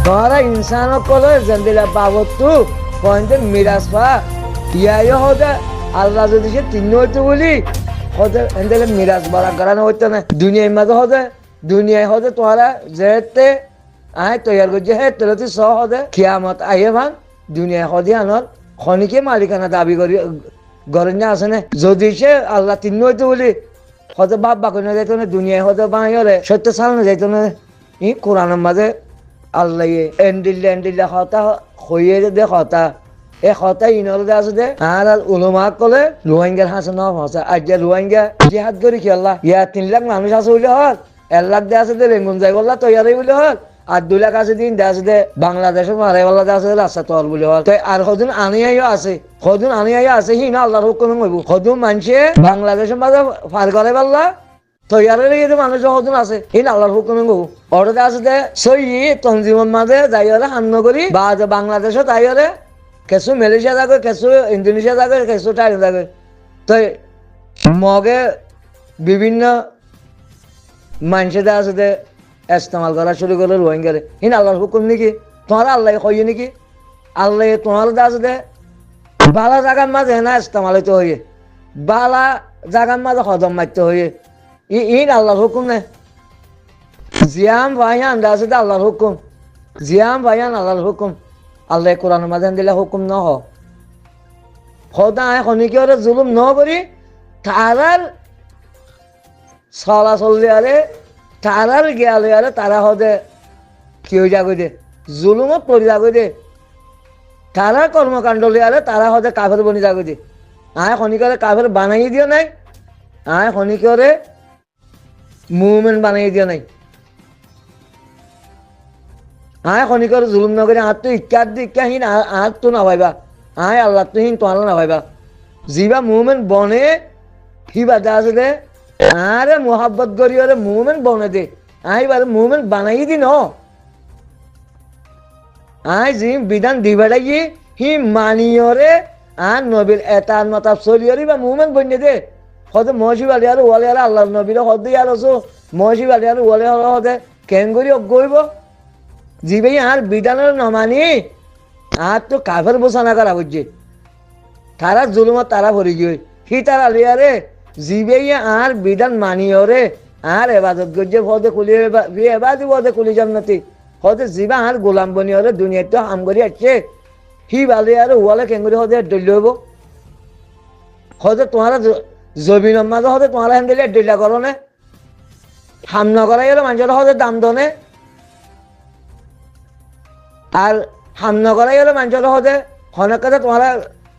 তোরা ইনসান কলে জেন্দিলা বাবতু পয়েন্টে মিরাজ পা ইয়াই হদে আল্লাহ যদি সে তিন হইতে বলি হদে এন্দেলে মিরাজ বড় করানো হইতে না দুনিয়ার মাঝে হদে দুনিয়ায় হদে তোরা যেতে আয় তৈয়ার করছে হে তেলতি স হদে কিয়ামত আইয়ে ভান দুনিয়ায় হদে আনর খনিকে মালিকানা দাবি করি গরেন না আছে না যদি সে আল্লাহ তিন হইতে বলি হদে বাপ বাকনে যাইতো না দুনিয়ায় হদে বাঁয়রে সত্য সালানো যাইতো না ই কোরআনের মাঝে আল্লাহ এন্ডিল্লা হতা হইয়ে দে হতা এ হতা ইনর দে আছে দে আর উলমা কলে রোহিঙ্গার হাসে ন হসা আজ রোহিঙ্গা জিহাদ করি কি আল্লাহ ইয়া 3 লাখ মানুষ আছে বলে হল 1 লাখ দে আছে দে রেঙ্গুন যাই বললা তৈয়ারি বলে হল আর 2 লাখ আছে দিন দে আছে দে বাংলাদেশে মারে বললা দে আছে রাস্তা তল বলে হল তাই আর হদুন আনিয়াইও আছে হদুন আনিয়াইও আছে হি না আল্লাহর হুকুম হইব হদুন মানছে বাংলাদেশের মাঝে ফার করে বললা তৈয়ারের ইয়ে মানুষ হদুন আছে হি না আল্লাহর হুকুম হইব অর্ডার আছে দে সই তনজিমের মাঝে যাইরে হান্ন করি বা বাংলাদেশে তাইরে কিছু মালয়েশিয়া যাবে কিছু ইন্দোনেশিয়া যাবে কিছু টাইম যাবে তো মগে বিভিন্ন মানুষের আছে যে ইস্তেমাল করা শুরু করে রোহিঙ্গারে ইন আল্লাহর হুকুম নাকি তোমার আল্লাহ কইয়ে নাকি আল্লাহ তোমার আছে যে বালা জাগার মাঝে না ইস্তেমাল হইতে হইয়ে বালা জাগার মাঝে হজম মারতে হইয়ে ইন আল্লাহর হুকুম না জিয়াম ভাইয়ান আছে যে আল্লাহর হুকুম জিয়াম ভাইয়ান আল্লাহর হুকুম আল্লাহ কোরআনের মাঝে দিলে হুকুম ন হদা খনিকে জুলুম ন করি তারার চলাচলি আরে তারার গিয়ালে আরে তারা হদে কি হয়ে যাবে দে জুলুমত পড়ি যাবে দে তারা কর্মকাণ্ড আরে তারা হদে কাফের বনি যাবে দে খনিকরে কাফের বানাই দিও নাই খনিকরে মুভমেন্ট বানাই দিও নাই খনিকর জুলুম নগরে আর তো ইচ্ছার দিকাহীন আর তো না ভাইবা আল্লাহ তো হীন তোমার না ভাইবা জিবা মুভমেন্ট বনে হিবা দে আছে দে আরে মোহাব্বত করি ওরে মুভমেন্ট বনে দে বারে মুভমেন্ট বানাই দি ন জি বিধান দিবাড়াই হি মানিয়রে আর নবীর এটার নতা চলিয়রি বা মুভমেন্ট বনে দে হতে মহসিব আলী আর ওয়ালে আর আল্লাহ নবীর হদে আর আছো মহসিব আলী আর ওয়ালে হদে কেন করি অজ্ঞইব জিবে আর বিধানের নমানি আর তো কাফের বোঝানা করা হচ্ছে তারা জুলুমত তারা ভরি গিয়ে হি তারা লিয়ারে জিবে আর বিধান মানিও রে আর এবাদত গজ্জে হদে খুলি এবাদি হদে খুলি জান্নাতি হদে জিবা আর গোলাম বনিও রে দুনিয়ায় তো হাম করি আসছে হি বালি আর ওয়ালে কেঙ্গুরি হদে ডল্লি হইব হদে তোমারা জমিন মাঝে হদে তোমারা হ্যান্ডেলে ডল্লা করো নে হাম নকরাই হলে মানুষের হদে দাম দনে আর হাম নকরাই হলে মানুষের হদে হনের কাছে তোমারা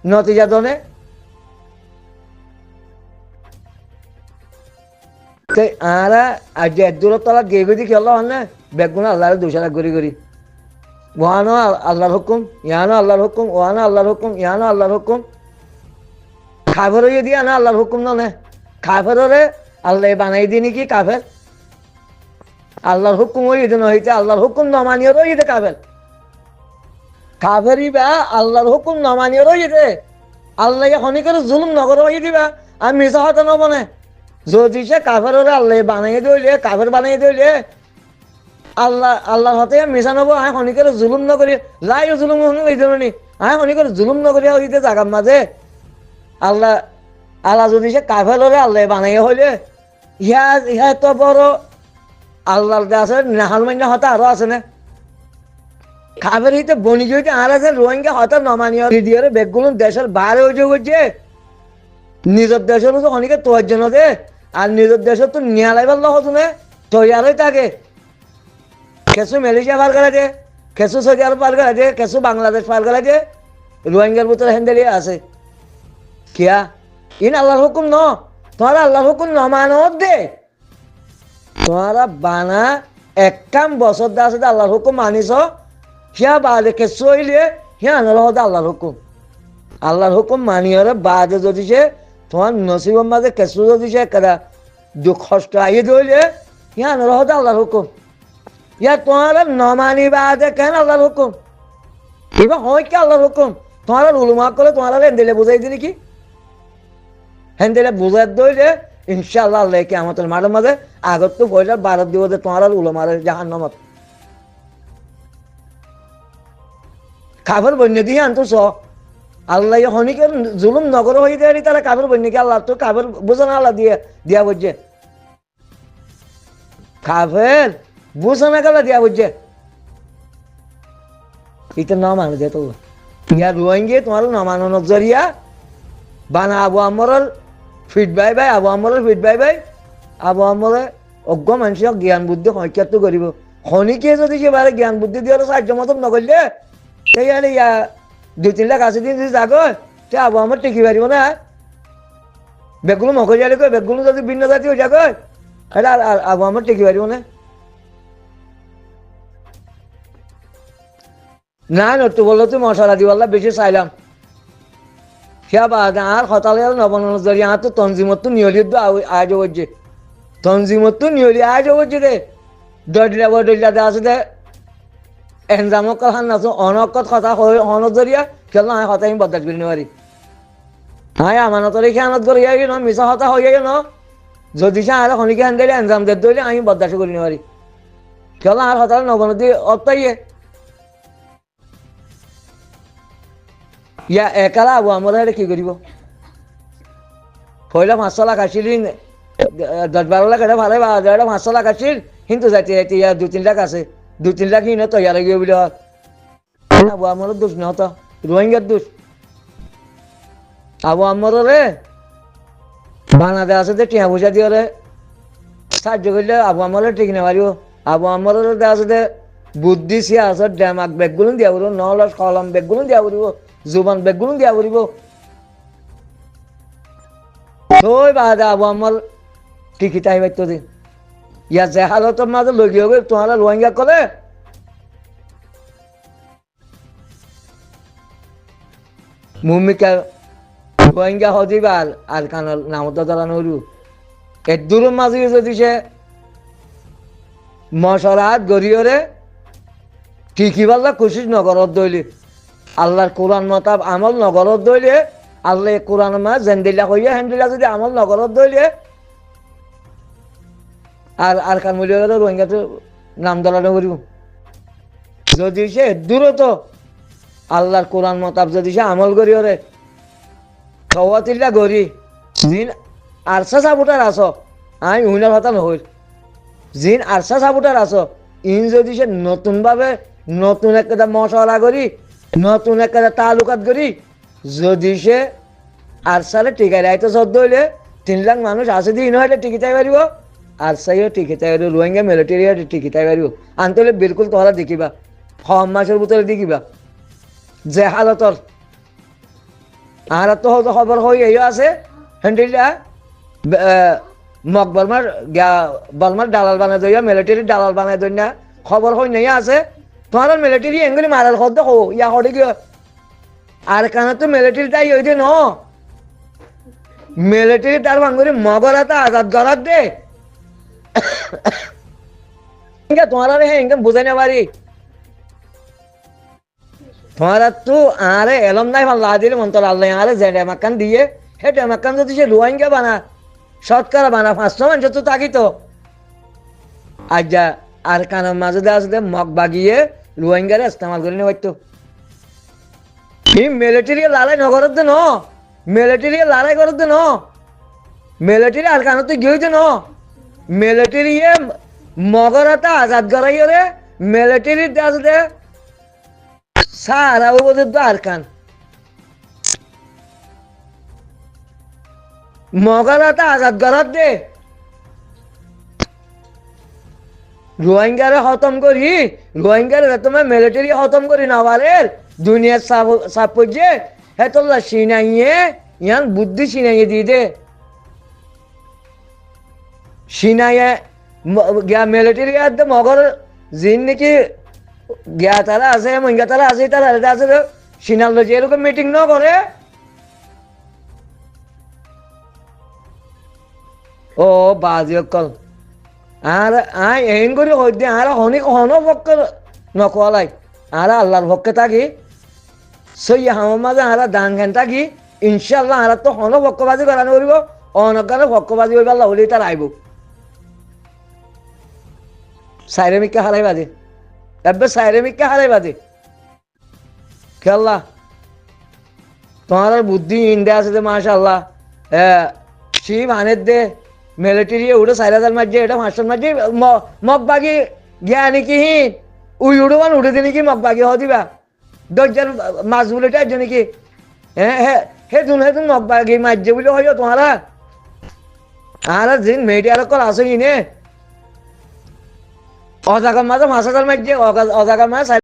নতিজা দনে আরা আজ একদূর তলা গিয়ে গিয়ে খেলা হন না বেগুন আল্লাহর দোষারা করি করি ওয়ানো আল্লাহর হুকুম ইয়ানো আল্লাহর হুকুম ওয়ানো আল্লাহর হুকুম ইয়ানো আল্লাহর হুকুম কাফের হয়ে দিয়ে না আল্লাহর হুকুম নে কাফেরে আল্লাহ বানাই দিই নাকি কাফের আল্লাহর হুকুম হয়ে দিন হইতে আল্লাহর হুকুম ন মানিয়ে রইতে কাফের কাফেরই বা আল্লাহর হুকুম ন মানিয়ে রইতে আল্লাহ খনিকের জুলুম নগর হয়ে দিবা আর মিশা হতে নবনে যদি সে কাফের আল্লাহ বানাই দিলে কাফের বানাই দিলে আল্লাহর হাতে মিশা নব খনিকের জুলুম নকরি লাই জুলুম এই ধরনের খনিকের জুলুম নকরি হইতে জাগার মাঝে আল্লাহ যদি সে কাফের আল্লাহ বানাই হইলে ইহা তো বড় আল্লাহর আছে নাহাল মান্য হতা আরো আছে না কাফের হইতে বনি যদি আর আছে রোহিঙ্গা হতা নমানীয় দিয়ে বেগগুলো দেশের বাইরে হয়ে করছে নিজের দেশের তো অনেকে তোয়ার জন্য দে আর নিজের দেশের তো নিয়ে লাইবার হতো না তৈয়ারই থাকে কেসু মালয়েশিয়া পার করা দে কেসু সৌদি আরব পার করা দে কেসু বাংলাদেশ পার করা দে রোহিঙ্গার ভিতরে হ্যান্ডেলিয়ে আছে কিয়া ইন আল্লাহর হুকুম ন তোমার আল্লাহর হুকুম ন মানত দে তোমারা বানা এক কাম বছর দে আছে আল্লাহর হুকুম মানিস হিয়া বাদে কেসু হইলে হিয়া আনার হতে আল্লাহর হুকুম মানিয়রে বাদে যদি সে তোমার নসিবের মাঝে কেসু যদি সে একটা দুঃখ কষ্ট আইয়ে ধরলে ইয়া আনার হতে আল্লাহর হুকুম ইয়া তোমার নমানি বাদে কেন আল্লাহর হুকুম এবার হয় কি আল্লাহর হুকুম তোমার উলুমা করে তোমার হ্যান্ডেলে বুঝাই দিলি কি হ্যান্ডেলে বুঝাই দইলে ইনশাআল্লাহ আল্লাহ কি আমাদের মাঠের মাঝে আগত তো বইলার 12 দিব তোমার উলুমার জাহান্নামত কাফের বন্য দিয়ে আনতো চ আল্লাহ হনিকের জুলুম নগর হয়ে দেয় তারা কাফের বন্যকে আল্লাহ তো কাফের বোঝানো আল্লাহ দিয়ে দিয়া বুঝছে কাফের বোঝানো গেল দিয়া বুঝছে এটা না মানে যেত ইয়া রোহিঙ্গে তোমার না মানানোর জরিয়া বানা আবু আমরের ফিট বাই বাই আবু আমরের ফিট বাই বাই আবু আমরে অজ্ঞ মানুষক জ্ঞান বুদ্ধি সংখ্যাত করিব খনিকে যদি সেবারে জ্ঞান বুদ্ধি দিয়ে সাহায্য মতন নকরলে সেই আর ইয়া 2-3 লাখ আছে দিন যদি যাগ সে আবু আমার টিকি পারিব না বেগুলো মকজালে কয় বেগুলো যদি ভিন্ন জাতি হয়ে যাক এটা আর আবু আমার টিকি পারিব না না নটু বললো তুই মশলা দিওয়াল্লা বেশি চাইলাম সেয়া বাদ আর হতালে নবনানোর জরিয়া আর তো তঞ্জিমত তো নিয়লিত আজ হচ্ছে তঞ্জিমত তো নিয়লি আজ হচ্ছে রে দরিলা আছে দে এনজামক হান নাচো অনকত কথা হনত জরিয়া কেন আয় কথা আমি বদাত করি নোৱাৰি আয় আমানতরে খেয়ানত করে ন মিছা হতা হয়ে ন যদি সে আর খনিকে আন দিলে এনজাম দে দইলে আমি বদাত করি নোৱাৰি কেন আর হতালে নবনদী অত্যাইয়ে ইয়া একালা আবু আমরা কি করিব পয়লা 500 লাখ আসিল 10-12 লাখ এটা ভালো 500 লাখ আসিল কিন্তু যাইতে যাইতে ইয়া 2-3 লাখ আছে 2-3 লাখ ইন তৈয়ার গিয়ে বলে আবু আমার দোষ নহত রোহিঙ্গার দোষ আবু আমার রে বাংলাদেশ আছে যে টিয়া পয়সা দিয়ে রে সাহায্য করলে আবু আমার ঠিক না পারিব আবু আমার আছে বুদ্ধি সিয়াসত ডেমাক বেগগুলো দিয়া পড়ব নহলে কলম বেগগুলো দিয়া পড়ব জুবান বেগগুলো দিয়া পড়ব তই বাদা আবু আমার টিকিট আহিবাই তো দিন ইয়া জেহালতৰ মাজত লৈ গিয়ে তোমার রোহিঙ্গা কলে ভূমিকা রোহিঙ্গা হদিবাল আর কানাল নামত দ্বারা নরু এদুর মাঝে যদি সে মশলাত গড়িয়রে ঠিকই পাল্লা কোশিশ নগরত দইলে আল্লাহর কোরআন মতাব আমল নগরত দইলে আল্লাহ কোরআন মা জেন্দিল্লা কইয়া হেন্দিল্লা যদি আমল নগরত দইলে আর কান মূল্য গেলে রোহিঙ্গাতে নাম দলানো করিব যদি সে দূরত আল্লাহর কোরআন মতাব যদি সে আমল করি ওরে খাওয়াতিল্লা গড়ি জিন আরসা সাবুটার আস আমি উইনার হতা নহল জিন আরসা সাবুটার আস ইন যদি সে নতুনভাবে নতুন একটা মশলা করি নতুন একটা তালুকাত করি যদি সে আরসারে টিকাই রাইতে সদ্য হইলে 3 লাখ মানুষ আছে দিয়ে ইন হইলে টিকিটাই পারিব আর সাইও টিকিটাই পারিব রোহিঙ্গা মিলিটারি টিকিটাই পারিব আনতলে বিলকুল তোরা দেখিবা কম মাসের ভিতরে দেখিবা যে হালতর আর তো হয়তো খবর হয়ে আছে হেন্ডিলা মকবরমার বলমার দালাল বানাই দইয়া মিলিটারি দালাল বানাই দই না খবর হয়ে নাই আছে তোমার মিলিটারি এঙ্গুলি মারার খদ্দ হো ইয়া হটে গিয়ে আর কানা তো মিলিটারি তাই হইতে ন মিলিটারি তার ভাঙ্গুরি মগরাতা আজাদ করার দে তোমার হ্যাঁ ইনকাম বুঝাই না পারি তোমার তো আরে এলম নাই ভাল দিলে মন্তর আল্লাহ আরে যে ডেমাকান দিয়ে হে ডেমাকান যদি সে রোহিঙ্গা বানা শতকরা বানা 500 মানুষ তো থাকি তো আজ যা আর কানের মাঝে আসলে মগ বাগিয়ে রোহিঙ্গারে ইস্তেমাল করে নেওয়া হইতো এই মিলিটারি লড়াই নগরত দে ন মিলিটারি লড়াই করত দে ন মিলিটারি আর কানত গিয়ে দে ন মিলিটারি মগরাতা আজাদ করাই রে মিলিটারি আসলে সারা ওদের তো আর কান মগরাতা আজাদ করার দে রোহিঙ্গারে খতম করি রোহিঙ্গারে তোমার মিলিটারি খতম করি না পারের দুনিয়ার সাপোজে হেতল্লা সিনাইয়ে ইয়ান বুদ্ধি সিনাইয়ে দিয়ে দে সিনাইয়ে গিয়া মিলিটারি মগর জিন নাকি গিয়া তারা আছে মহিঙ্গা তারা আছে তারা আছে সিনাল যে এরকম মিটিং ন করে ও বাজি অকল আর আই এন করে হইতে আর হনিক হন পক্ষ নকলাই আর আল্লাহর পক্ষে থাকি সই আমার মাঝে আর দান ঘেন থাকি ইনশাল্লাহ আর তো হন পক্ষবাজি করানো করিব অনজ্ঞানে পক্ষবাজি হইব আল্লাহ হলেই তার আইব সাইরেমিককে হারাই বাজে এবার সাইরেমিককে হারাই বাজে খেলা তোমার বুদ্ধি ইন্ডিয়া আছে মাশাল্লাহ শিব আনের দে মিলিটারি উড়ে 4,000 মারছে এটা 500 মারছে মগ বাগি জ্ঞানী কিহীন উড়োবান উড়ে দিনি কি মগ বাগি দিবা দরজার মাছ বলে টাইজ নাকি হ্যাঁ হ্যাঁ হেতুন হেতুন মগ বাগি মারছে বলে হয় তোমারা আর দিন মেয়েটিয়ার কল আসো কিনে অজাগার মাঝে 5,000 মারছে অজাগার মাঝে